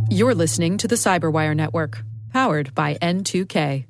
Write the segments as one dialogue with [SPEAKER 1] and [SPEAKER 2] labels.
[SPEAKER 1] You're listening to the CyberWire Network, powered by N2K.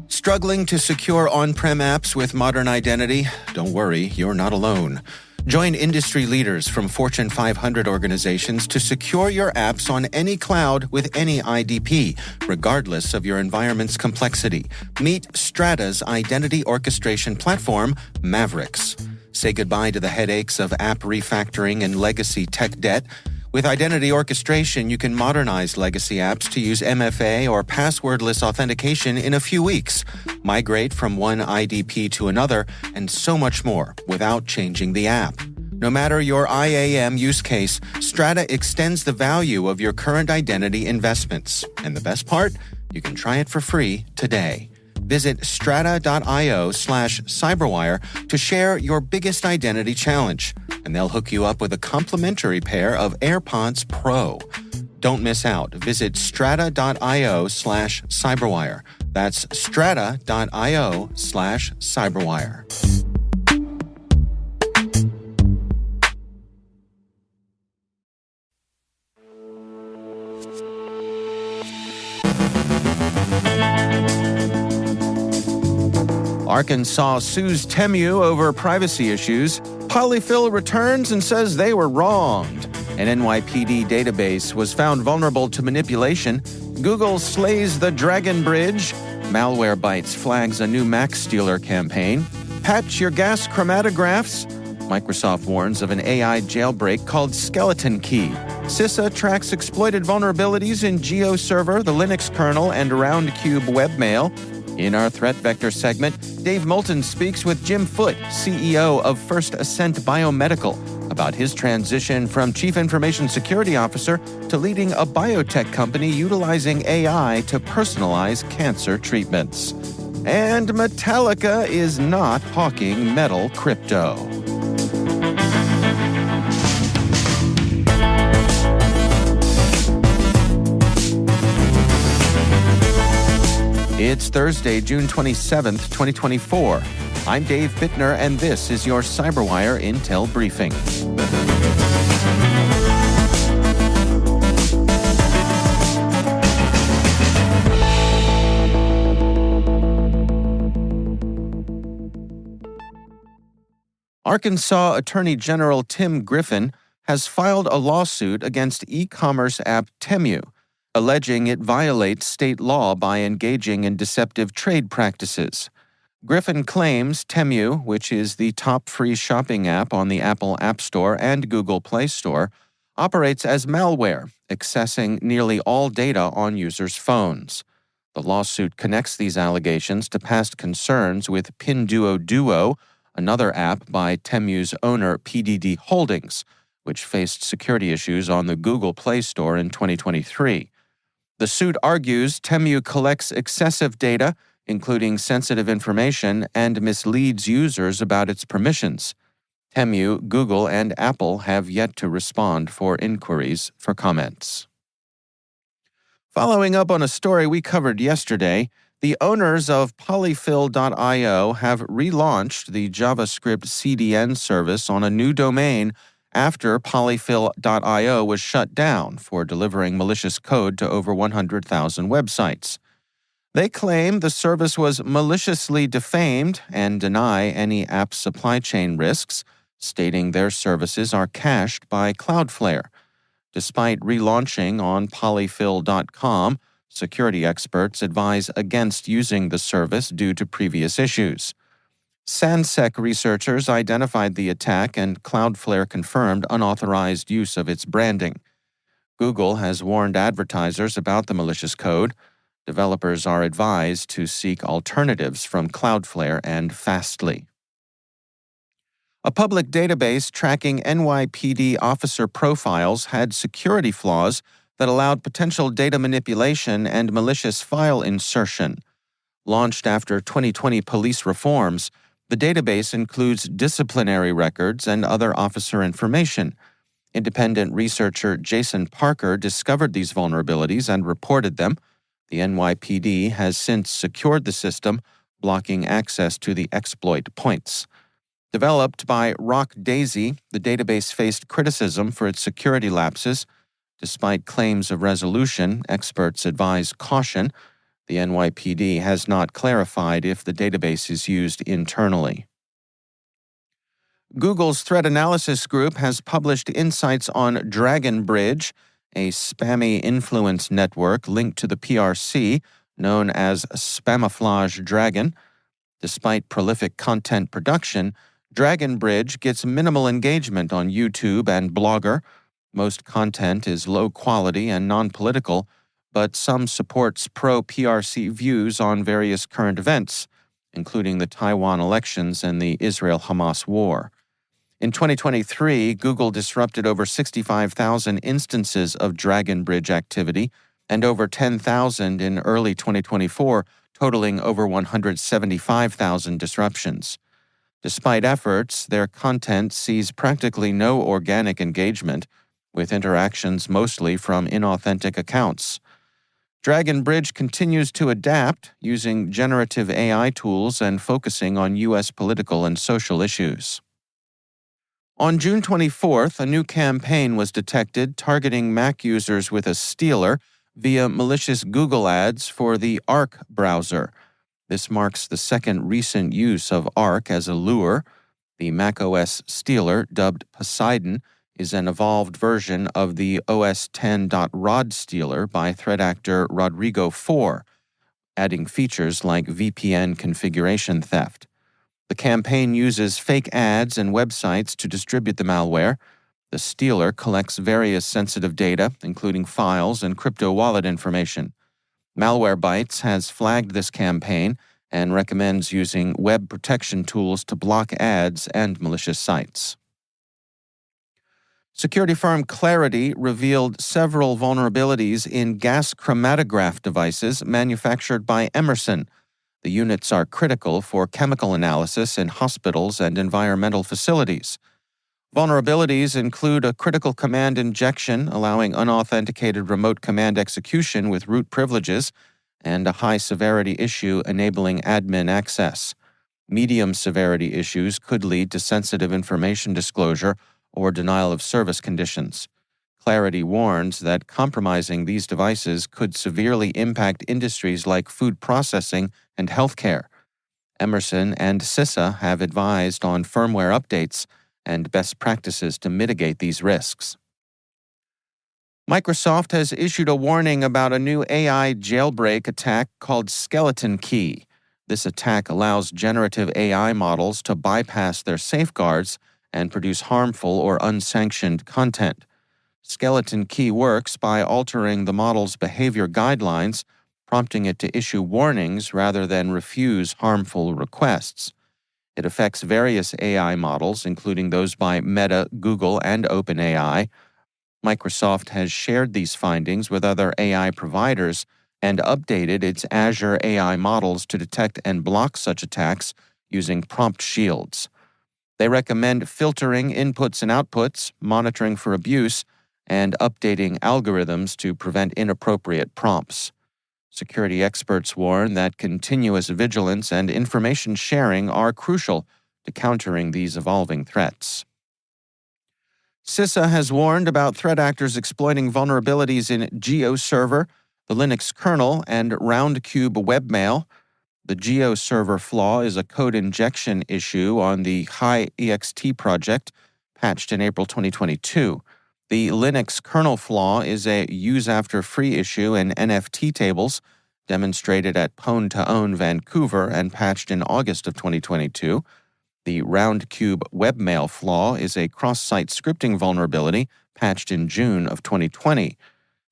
[SPEAKER 2] Struggling to secure on-prem apps with modern identity? Don't worry, you're not alone. Join industry leaders from Fortune 500 organizations to secure your apps on any cloud with any IDP, regardless of your environment's complexity. Meet Strata's identity orchestration platform, Mavericks. Say goodbye to the headaches of app refactoring and legacy tech debt. With identity orchestration, you can modernize legacy apps to use MFA or passwordless authentication in a few weeks, migrate from one IDP to another, and so much more without changing the app. No matter your IAM use case, Strata extends the value of your current identity investments. And the best part? You can try it for free today. Visit strata.io/cyberwire to share your biggest identity challenge, and they'll hook you up with a complimentary pair of AirPods Pro. Don't miss out. Visit strata.io/cyberwire. That's strata.io/cyberwire. Arkansas sues Temu over privacy issues. Polyfil returns and says they were wronged. An NYPD database was found vulnerable to manipulation. Google slays the DRAGONBRIDGE. Malwarebytes flags a new Mac stealer campaign. Patch your gas chromatographs. Microsoft warns of an AI jailbreak called Skeleton Key. CISA tracks exploited vulnerabilities in GeoServer, the Linux kernel, and Roundcube Webmail. In our Threat Vector segment, Dave Moulton speaks with Jim Foote, CEO of First Ascent Biomedical, about his transition from Chief Information Security Officer to leading a biotech company utilizing AI to personalize cancer treatments. And Metallica is not hawking metal crypto. It's Thursday, June 27th, 2024. I'm Dave Bittner, and this is your CyberWire Intel Briefing. Arkansas Attorney General Tim Griffin has filed a lawsuit against e-commerce app Temu, alleging it violates state law by engaging in deceptive trade practices. Griffin claims Temu, which is the top free shopping app on the Apple App Store and Google Play Store, operates as malware, accessing nearly all data on users' phones. The lawsuit connects these allegations to past concerns with Pinduoduo, another app by Temu's owner PDD Holdings, which faced security issues on the Google Play Store in 2023. The suit argues Temu collects excessive data, including sensitive information, and misleads users about its permissions. Temu, Google, and Apple have yet to respond for inquiries for comments. Following up on a story we covered yesterday, the owners of Polyfil.io have relaunched the JavaScript CDN service on a new domain after Polyfil.io was shut down for delivering malicious code to over 100,000 websites. They claim the service was maliciously defamed and deny any app supply chain risks, stating their services are cached by Cloudflare. Despite relaunching on Polyfil.com, security experts advise against using the service due to previous issues. SANSEC researchers identified the attack, and Cloudflare confirmed unauthorized use of its branding. Google has warned advertisers about the malicious code. Developers are advised to seek alternatives from Cloudflare and Fastly. A public database tracking NYPD officer profiles had security flaws that allowed potential data manipulation and malicious file insertion. Launched after 2020 police reforms, the database includes disciplinary records and other officer information. Independent researcher Jason Parker discovered these vulnerabilities and reported them. The NYPD has since secured the system, blocking access to the exploit points. Developed by RockDaisy, the database faced criticism for its security lapses. Despite claims of resolution, experts advise caution. The NYPD has not clarified if the database is used internally. Google's threat analysis group has published insights on DRAGONBRIDGE, a spammy influence network linked to the PRC, known as Spamouflage Dragon. Despite prolific content production, DRAGONBRIDGE gets minimal engagement on YouTube and Blogger. Most content is low quality and non-political, but some supports pro-PRC views on various current events, including the Taiwan elections and the Israel-Hamas war. In 2023, Google disrupted over 65,000 instances of DRAGONBRIDGE activity and over 10,000 in early 2024, totaling over 175,000 disruptions. Despite efforts, their content sees practically no organic engagement, with interactions mostly from inauthentic accounts. DRAGONBRIDGE continues to adapt, using generative AI tools and focusing on U.S. political and social issues. On June 24th, a new campaign was detected targeting Mac users with a stealer via malicious Google ads for the Arc browser. This marks the second recent use of Arc as a lure. The macOS stealer, dubbed Poseidon, is an evolved version of the OS X.ROD stealer by threat actor Rodrigo 4, adding features like VPN configuration theft. The campaign uses fake ads and websites to distribute the malware. The stealer collects various sensitive data, including files and crypto wallet information. Malwarebytes has flagged this campaign and recommends using web protection tools to block ads and malicious sites. Security firm Clarity revealed several vulnerabilities in gas chromatograph devices manufactured by Emerson. The units are critical for chemical analysis in hospitals and environmental facilities. Vulnerabilities include a critical command injection allowing unauthenticated remote command execution with root privileges, and a high-severity issue enabling admin access. Medium-severity issues could lead to sensitive information disclosure or denial of service conditions. Clarity warns that compromising these devices could severely impact industries like food processing and healthcare. Emerson and CISA have advised on firmware updates and best practices to mitigate these risks. Microsoft has issued a warning about a new AI jailbreak attack called Skeleton Key. This attack allows generative AI models to bypass their safeguards and produce harmful or unsanctioned content. Skeleton Key works by altering the model's behavior guidelines, prompting it to issue warnings rather than refuse harmful requests. It affects various AI models, including those by Meta, Google, and OpenAI. Microsoft has shared these findings with other AI providers and updated its Azure AI models to detect and block such attacks using prompt shields. They recommend filtering inputs and outputs, monitoring for abuse, and updating algorithms to prevent inappropriate prompts. Security experts warn that continuous vigilance and information sharing are crucial to countering these evolving threats. CISA has warned about threat actors exploiting vulnerabilities in GeoServer, the Linux kernel, and Roundcube Webmail. The GeoServer flaw is a code injection issue on the HiExt project, patched in April 2022. The Linux kernel flaw is a use-after-free issue in NFT tables, demonstrated at Pwn2Own Vancouver and patched in August of 2022. The Roundcube Webmail flaw is a cross-site scripting vulnerability patched in June of 2020.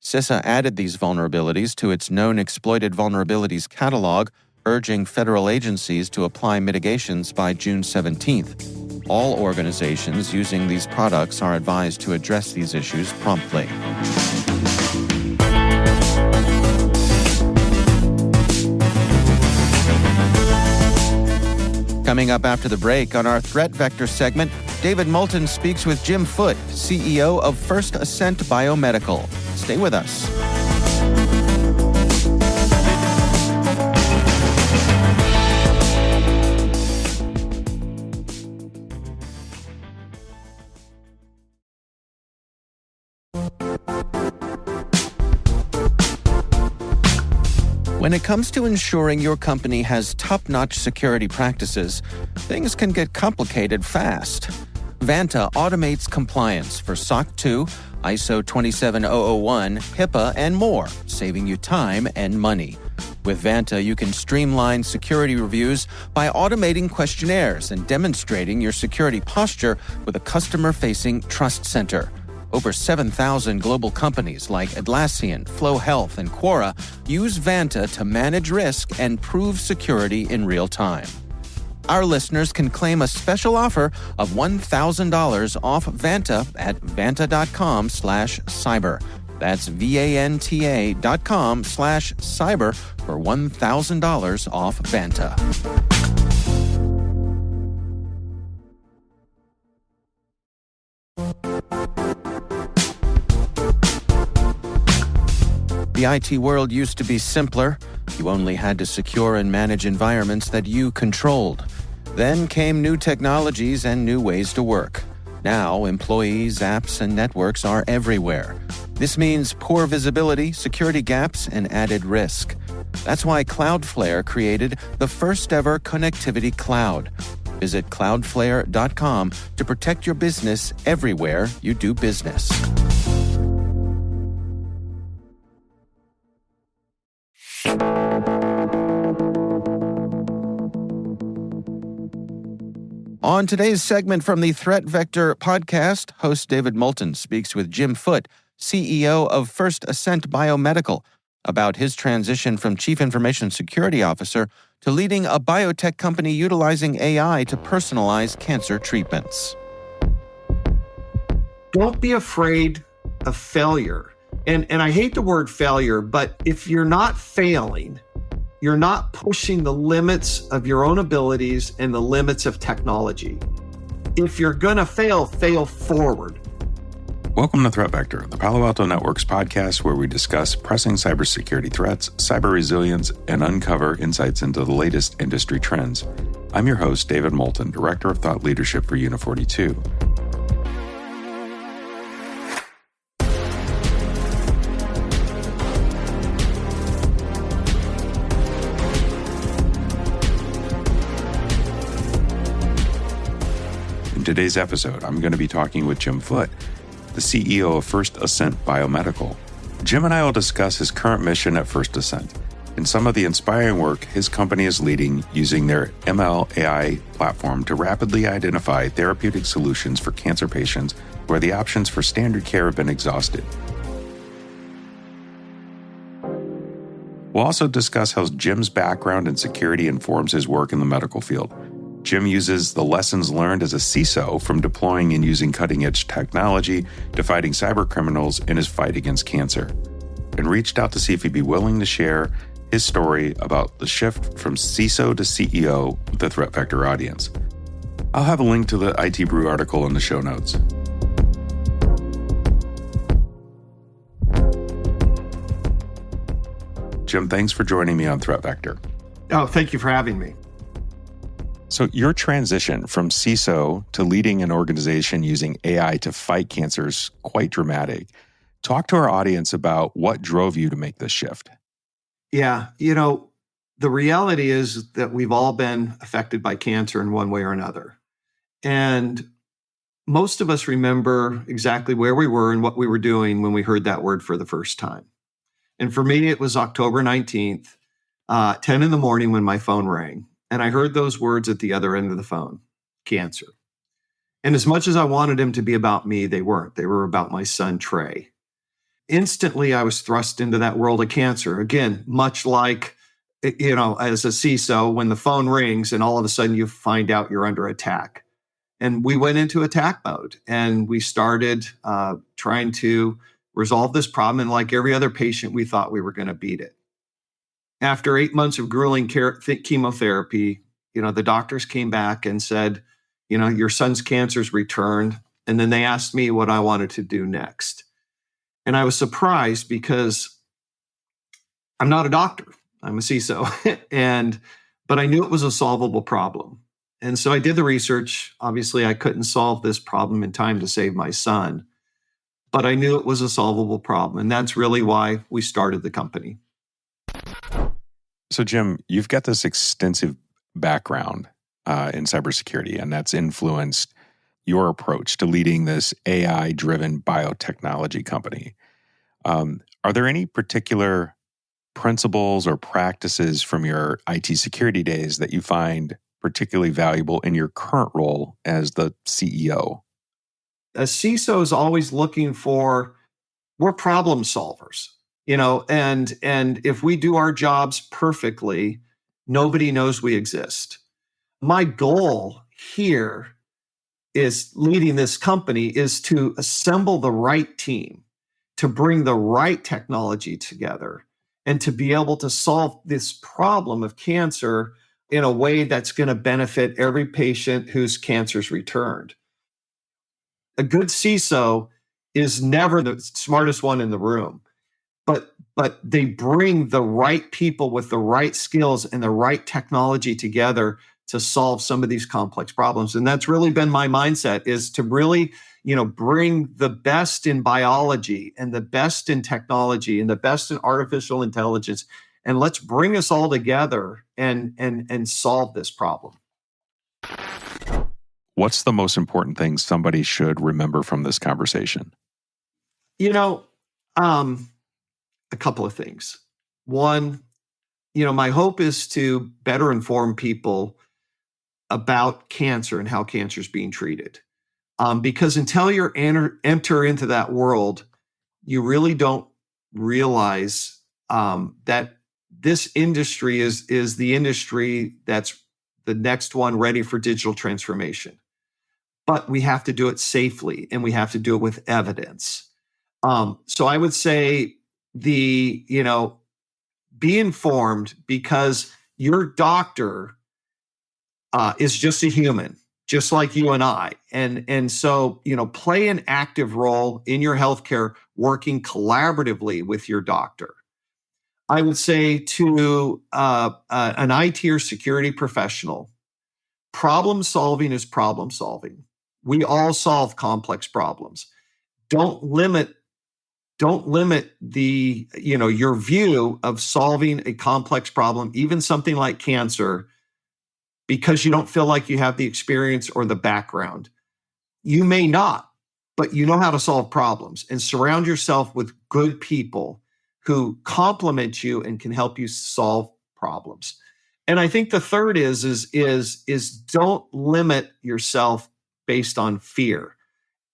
[SPEAKER 2] CISA added these vulnerabilities to its known exploited vulnerabilities catalog, urging federal agencies to apply mitigations by June 17th. All organizations using these products are advised to address these issues promptly. Coming up after the break on our Threat Vector segment, David Moulton speaks with Jim Foote, CEO of First Ascent Biomedical. Stay with us. When it comes to ensuring your company has top-notch security practices, things can get complicated fast. Vanta automates compliance for SOC 2, ISO 27001, HIPAA, and more, saving you time and money. With Vanta, you can streamline security reviews by automating questionnaires and demonstrating your security posture with a customer-facing trust center. Over 7,000 global companies like Atlassian, Flow Health, and Quora use Vanta to manage risk and prove security in real time. Our listeners can claim a special offer of $1,000 off Vanta at vanta.com/cyber. That's VANTA.com/cyber for $1,000 off Vanta. The IT world used to be simpler. You only had to secure and manage environments that you controlled. Then came new technologies and new ways to work. Now, employees, apps, and networks are everywhere. This means poor visibility, security gaps, and added risk. That's why Cloudflare created the first-ever connectivity cloud. Visit cloudflare.com to protect your business everywhere you do business. On today's segment from the Threat Vector podcast, host David Moulton speaks with Jim Foote, CEO of First Ascent Biomedical, about his transition from Chief Information Security Officer to leading a biotech company utilizing AI to personalize cancer treatments.
[SPEAKER 3] Don't be afraid of failure. And I hate the word failure, but if you're not failing, you're not pushing the limits of your own abilities and the limits of technology. If you're going to fail, fail forward.
[SPEAKER 4] Welcome to Threat Vector, the Palo Alto Networks podcast where we discuss pressing cybersecurity threats, cyber resilience, and uncover insights into the latest industry trends. I'm your host, David Moulton, Director of Thought Leadership for Unit 42. In today's episode, I'm going to be talking with Jim Foote, the CEO of First Ascent Biomedical. Jim and I will discuss his current mission at First Ascent and some of the inspiring work his company is leading using their ML AI platform to rapidly identify therapeutic solutions for cancer patients where the options for standard care have been exhausted. We'll also discuss how Jim's background in security informs his work in the medical field. Jim uses the lessons learned as a CISO from deploying and using cutting-edge technology to fighting cyber criminals in his fight against cancer, and reached out to see if he'd be willing to share his story about the shift from CISO to CEO with the Threat Vector audience. I'll have a link to the IT Brew article in the show notes. Jim, thanks for joining me on Threat Vector.
[SPEAKER 3] Oh, thank you for having me.
[SPEAKER 4] So your transition from CISO to leading an organization using AI to fight cancer is quite dramatic. Talk to our audience about what drove you to make this shift.
[SPEAKER 3] Yeah, the reality is that we've all been affected by cancer in one way or another. And most of us remember exactly where we were and what we were doing when we heard that word for the first time. And for me, it was October 19th, 10 in the morning when my phone rang. And I heard those words at the other end of the phone, cancer. And as much as I wanted them to be about me, they weren't. They were about my son, Trey. Instantly, I was thrust into that world of cancer. Again, much like, as a CISO, when the phone rings and all of a sudden you find out you're under attack. And we went into attack mode and we started trying to resolve this problem. And like every other patient, we thought we were going to beat it. After 8 months of grueling chemotherapy, the doctors came back and said, your son's cancer's returned. And then they asked me what I wanted to do next. And I was surprised because I'm not a doctor. I'm a CISO. But I knew it was a solvable problem. And so I did the research. Obviously, I couldn't solve this problem in time to save my son. but I knew it was a solvable problem. And that's really why we started the company.
[SPEAKER 4] So, Jim, you've got this extensive background in cybersecurity, and that's influenced your approach to leading this AI-driven biotechnology company. Are there any particular principles or practices from your IT security days that you find particularly valuable in your current role as the CEO?
[SPEAKER 3] A CISO is always looking for, we're problem solvers, and if we do our jobs perfectly, nobody knows we exist. My goal here is leading this company is to assemble the right team, to bring the right technology together, and to be able to solve this problem of cancer in a way that's going to benefit every patient whose cancer's returned. A good CISO is never the smartest one in the room, but they bring the right people with the right skills and the right technology together to solve some of these complex problems. And that's really been my mindset, is to really, bring the best in biology and the best in technology and the best in artificial intelligence, and let's bring us all together and solve this problem.
[SPEAKER 4] What's the most important thing somebody should remember from this conversation?
[SPEAKER 3] A couple of things. One, my hope is to better inform people about cancer and how cancer is being treated. Because until you enter into that world, you really don't realize that this industry is the industry that's the next one ready for digital transformation. But we have to do it safely, and we have to do it with evidence. So I would say be informed, because your doctor is just a human, just like you and I. And so, play an active role in your healthcare, working collaboratively with your doctor. I would say to an IT or security professional, problem solving is problem solving. We all solve complex problems. Don't limit the, your view of solving a complex problem, even something like cancer, because you don't feel like you have the experience or the background. You may not, but you know how to solve problems, and surround yourself with good people who complement you and can help you solve problems. And I think the third is don't limit yourself based on fear.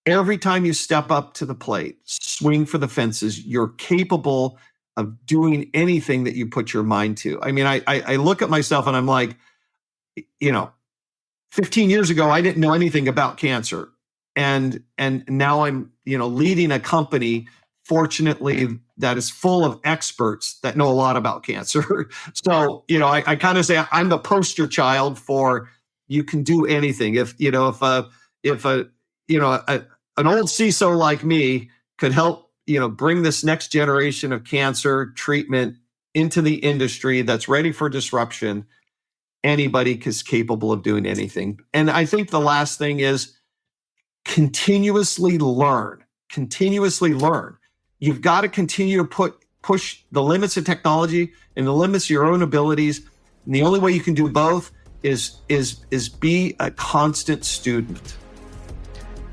[SPEAKER 3] Every time you step up to the plate, swing for the fences, you're capable of doing anything that you put your mind to. I mean, I look at myself and I'm like, 15 years ago, I didn't know anything about cancer. And now I'm, leading a company, fortunately, that is full of experts that know a lot about cancer. So, I kind of say I'm the poster child for, you can do anything. If an old CISO like me could help, bring this next generation of cancer treatment into the industry that's ready for disruption, anybody is capable of doing anything. And I think the last thing is continuously learn. You've got to continue to push the limits of technology and the limits of your own abilities. And the only way you can do both is be a constant student.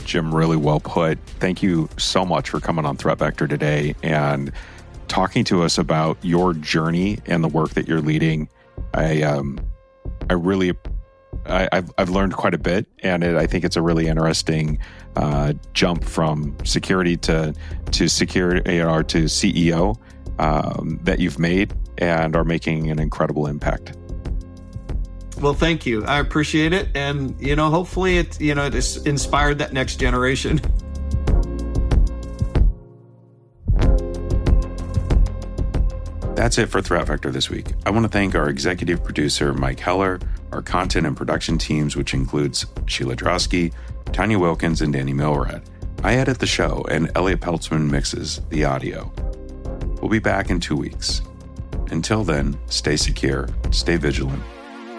[SPEAKER 4] Jim, really well put. Thank you so much for coming on Threat Vector today and talking to us about your journey and the work that you're leading. I've learned quite a bit, and I think it's a really interesting jump from security to security or to CEO that you've made and are making an incredible impact.
[SPEAKER 3] Well, thank you. I appreciate it. And, hopefully it has inspired that next generation.
[SPEAKER 4] That's it for Threat Vector this week. I want to thank our executive producer, Mike Heller, our content and production teams, which includes Sheila Drosky, Tanya Wilkins, and Danny Milrad. I edit the show, and Elliot Peltzman mixes the audio. We'll be back in 2 weeks. Until then, stay secure, stay vigilant.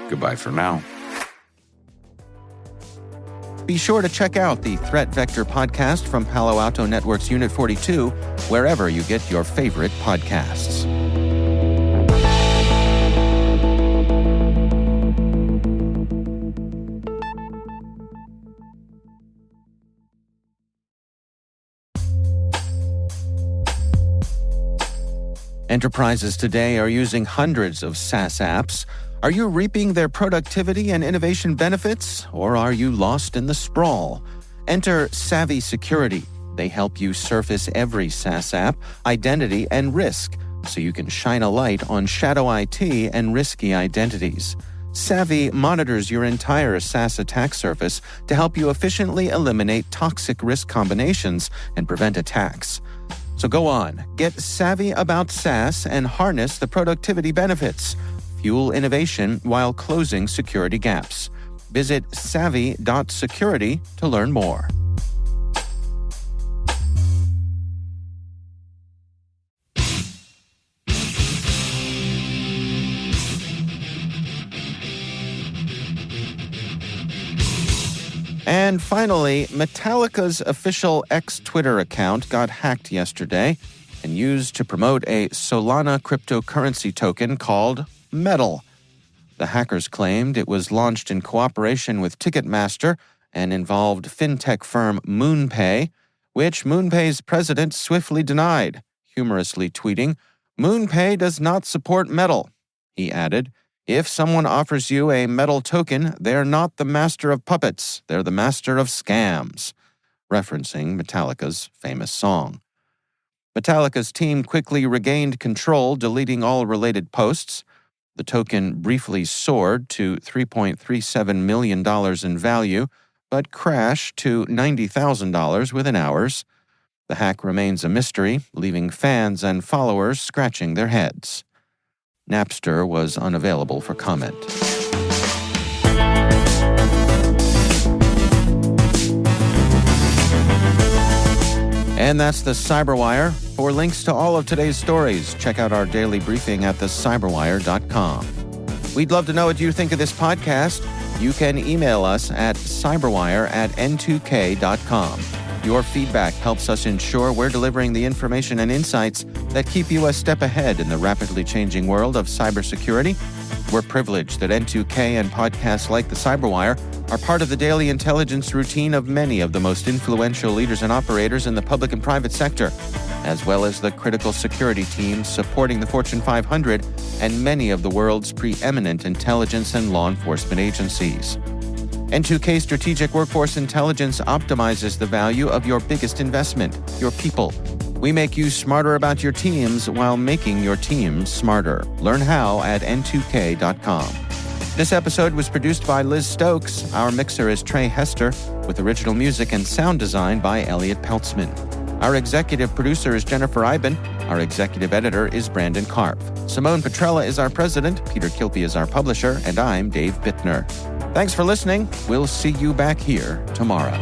[SPEAKER 4] Goodbye for now.
[SPEAKER 2] Be sure to check out the Threat Vector podcast from Palo Alto Networks Unit 42, wherever you get your favorite podcasts. Enterprises today are using hundreds of SaaS apps. Are you reaping their productivity and innovation benefits, or are you lost in the sprawl? Enter Savvy Security. They help you surface every SaaS app, identity, and risk, so you can shine a light on shadow IT and risky identities. Savvy monitors your entire SaaS attack surface to help you efficiently eliminate toxic risk combinations and prevent attacks. So go on, get savvy about SaaS and harness the productivity benefits. Fuel innovation while closing security gaps. Visit savvy.security to learn more. And finally, Metallica's official X Twitter account got hacked yesterday and used to promote a Solana cryptocurrency token called Metal. The hackers claimed it was launched in cooperation with Ticketmaster and involved fintech firm MoonPay, which MoonPay's president swiftly denied, humorously tweeting, "MoonPay does not support Metal." He added, "If someone offers you a Metal token, they're not the master of puppets, they're the master of scams," referencing Metallica's famous song. Metallica's team quickly regained control, deleting all related posts. The token briefly soared to $3.37 million in value, but crashed to $90,000 within hours. The hack remains a mystery, leaving fans and followers scratching their heads. Napster was unavailable for comment. And that's the CyberWire. For links to all of today's stories, check out our daily briefing at thecyberwire.com. We'd love to know what you think of this podcast. You can email us at cyberwire@n2k.com. Your feedback helps us ensure we're delivering the information and insights that keep you a step ahead in the rapidly changing world of cybersecurity. We're privileged that N2K and podcasts like the CyberWire are part of the daily intelligence routine of many of the most influential leaders and operators in the public and private sector, as well as the critical security teams supporting the Fortune 500 and many of the world's preeminent intelligence and law enforcement agencies. N2K Strategic Workforce Intelligence optimizes the value of your biggest investment, your people. We make you smarter about your teams while making your teams smarter. Learn how at n2k.com. This episode was produced by Liz Stokes. Our mixer is Trey Hester, with original music and sound design by Elliot Peltzman. Our executive producer is Jennifer Eiben. Our executive editor is Brandon Karpf. Simone Petrella is our president, Peter Kilpie is our publisher, and I'm Dave Bittner. Thanks for listening. We'll see you back here tomorrow.